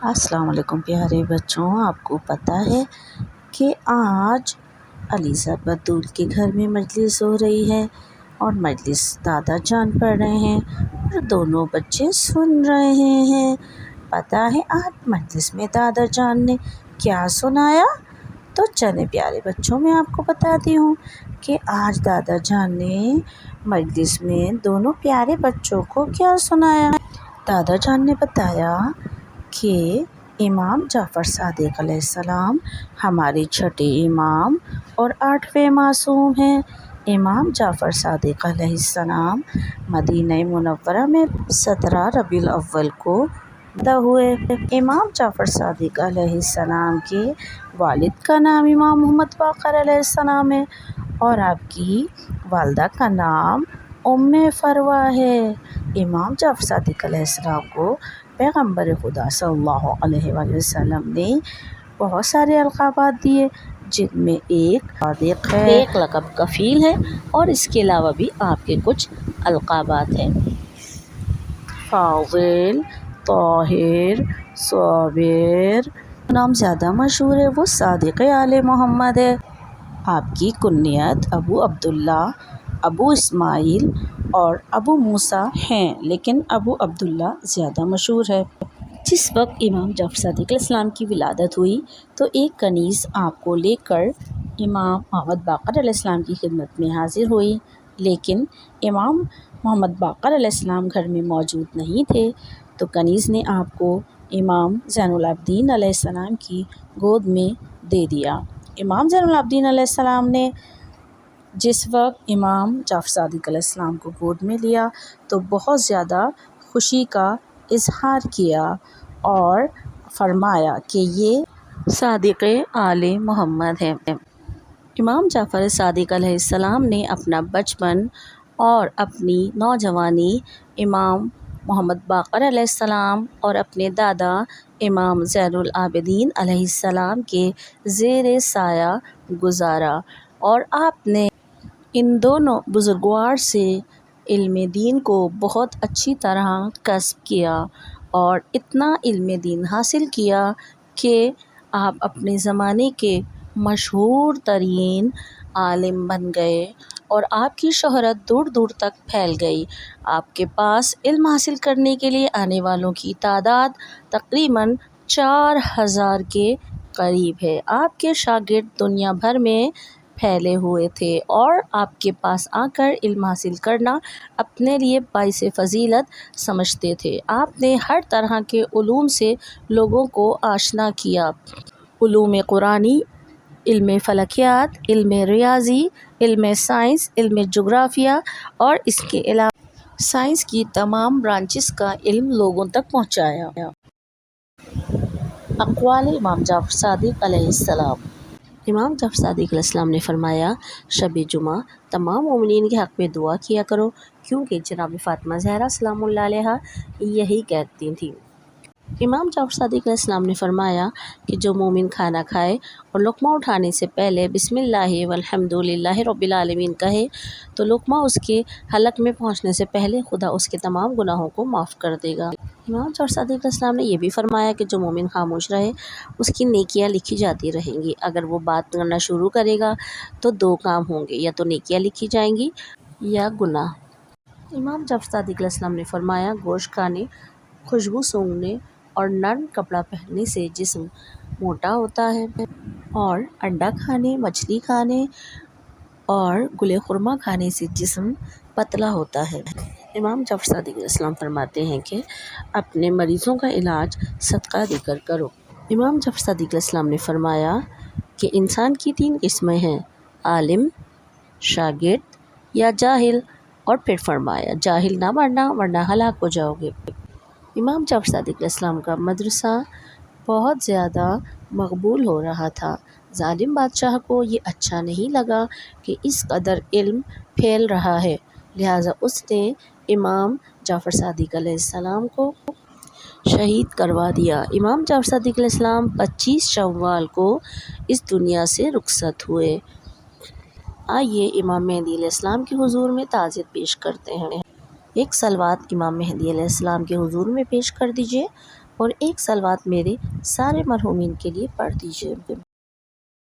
السلام علیکم پیارے بچوں، آپ کو پتہ ہے کہ آج علیزہ بدول کے گھر میں مجلس ہو رہی ہے اور مجلس دادا جان پڑھ رہے ہیں اور دونوں بچے سن رہے ہیں۔ پتہ ہے آج مجلس میں دادا جان نے کیا سنایا؟ تو چلیں پیارے بچوں، میں آپ کو بتاتی ہوں کہ آج دادا جان نے مجلس میں دونوں پیارے بچوں کو کیا سنایا۔ دادا جان نے بتایا کہ امام جعفر صادق علیہ السلام ہمارے چھٹے امام اور 8ویں معصوم ہیں۔ امام جعفر صادق علیہ السلام مدینہ منورہ میں 17 ربیع الاول کو پیدا ہوئے۔ امام جعفر صادق علیہ السلام کے والد کا نام امام محمد باقر علیہ السلام ہے اور آپ کی والدہ کا نام ام فروہ ہے۔ امام جعفر صادق علیہ السلام کو پیغمبر خدا صلی اللہ علیہ وآلہ وسلم نے بہت سارے القابات دیے، جن میں ایک صادق ہے، ایک لقب کفیل ہے اور اس کے علاوہ بھی آپ کے کچھ القابات ہیں۔ فاضل، طاہر، صابر نام زیادہ مشہور ہے، وہ صادق آل محمد ہے۔ آپ کی کنیت ابو عبداللہ، ابو اسماعیل اور ابو موسیٰ ہیں، لیکن ابو عبداللہ زیادہ مشہور ہے۔ جس وقت امام جعفر صادق علیہ السلام کی ولادت ہوئی تو ایک کنیز آپ کو لے کر امام محمد باقر علیہ السلام کی خدمت میں حاضر ہوئی، لیکن امام محمد باقر علیہ السلام گھر میں موجود نہیں تھے، تو کنیز نے آپ کو امام زین العابدین علیہ السلام کی گود میں دے دیا۔ امام زین العابدین علیہ السلام نے جس وقت امام جعفر صادق علیہ السلام کو گود میں لیا تو بہت زیادہ خوشی کا اظہار کیا اور فرمایا کہ یہ صادق آل محمد ہے۔ امام جعفر صادق علیہ السلام نے اپنا بچپن اور اپنی نوجوانی امام محمد باقر علیہ السلام اور اپنے دادا امام زین العابدین علیہ السلام کے زیر سایہ گزارا اور آپ نے ان دونوں بزرگوار سے علم دین کو بہت اچھی طرح کسب کیا اور اتنا علم دین حاصل کیا کہ آپ اپنے زمانے کے مشہور ترین عالم بن گئے اور آپ کی شہرت دور دور تک پھیل گئی۔ آپ کے پاس علم حاصل کرنے کے لیے آنے والوں کی تعداد تقریباً 4000 کے قریب ہے۔ آپ کے شاگرد دنیا بھر میں پھیلے ہوئے تھے اور آپ کے پاس آ کر علم حاصل کرنا اپنے لیے باعث فضیلت سمجھتے تھے۔ آپ نے ہر طرح کے علوم سے لوگوں کو آشنا کیا، علوم قرآنی، علم فلکیات، علم ریاضی، علم سائنس، علم جغرافیہ اور اس کے علاوہ سائنس کی تمام برانچز کا علم لوگوں تک پہنچایا۔ اقوال امام جعفر صادق علیہ السلام۔ امام جعفر صادق علیہ السلام نے فرمایا، شب جمعہ تمام مومنین کے حق میں دعا کیا کرو، کیونکہ جناب فاطمہ زہرا سلام اللہ علیہا یہی کہتی تھیں۔ امام جعفر صادق علیہ السلام نے فرمایا کہ جو مومن کھانا کھائے اور لقمہ اٹھانے سے پہلے بسم اللہ والحمد للہ رب العالمین کہے تو لقمہ اس کے حلق میں پہنچنے سے پہلے خدا اس کے تمام گناہوں کو معاف کر دے گا۔ امام جعفر صادق علیہ السلام نے یہ بھی فرمایا کہ جو مومن خاموش رہے اس کی نیکیاں لکھی جاتی رہیں گی، اگر وہ بات کرنا شروع کرے گا تو دو کام ہوں گے، یا تو نیکیاں لکھی جائیں گی یا گناہ۔ امام جعفر صادق علیہ السلام نے فرمایا، گوشت کھانے، خوشبو سونگھنے اور نرم کپڑا پہننے سے جسم موٹا ہوتا ہے اور انڈا کھانے، مچھلی کھانے اور گل خرما کھانے سے جسم پتلا ہوتا ہے۔ امام جعفر صادق علیہ السلام فرماتے ہیں کہ اپنے مریضوں کا علاج صدقہ دے کر کرو۔ امام جعفر صادق علیہ السلام نے فرمایا کہ انسان کی 3 قسمیں ہیں، عالم، شاگرد یا جاہل، اور پھر فرمایا جاہل نہ بننا ورنہ ہلاک ہو جاؤ گے۔ امام جعفر صادق علیہ السلام کا مدرسہ بہت زیادہ مقبول ہو رہا تھا۔ ظالم بادشاہ کو یہ اچھا نہیں لگا کہ اس قدر علم پھیل رہا ہے، لہٰذا اس نے امام جعفر صادق علیہ السلام کو شہید کروا دیا۔ امام جعفر صادق علیہ السلام 25 شوال کو اس دنیا سے رخصت ہوئے۔ آئیے امام مہدی علیہ السلام کے حضور میں تعزیت پیش کرتے ہیں۔ ایک صلوات امام مہدی علیہ السلام کے حضور میں پیش کر دیجیے۔ اور ایک صلوات میرے سارے مرحومین کے لیے پڑھ دیجیے۔